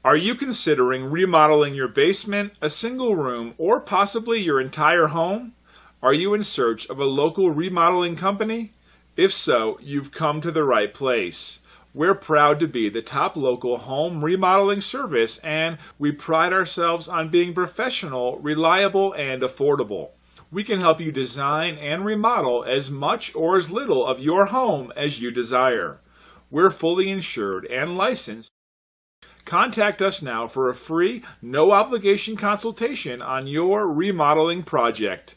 Are you considering remodeling your basement, a single room, or possibly your entire home? Are you in search of a local remodeling company? If so, you've come to the right place. We're proud to be the top local home remodeling service, and we pride ourselves on being professional, reliable, and affordable. We can help you design and remodel as much or as little of your home as you desire. We're fully insured and licensed. Contact us now for a free, no-obligation consultation on your remodeling project.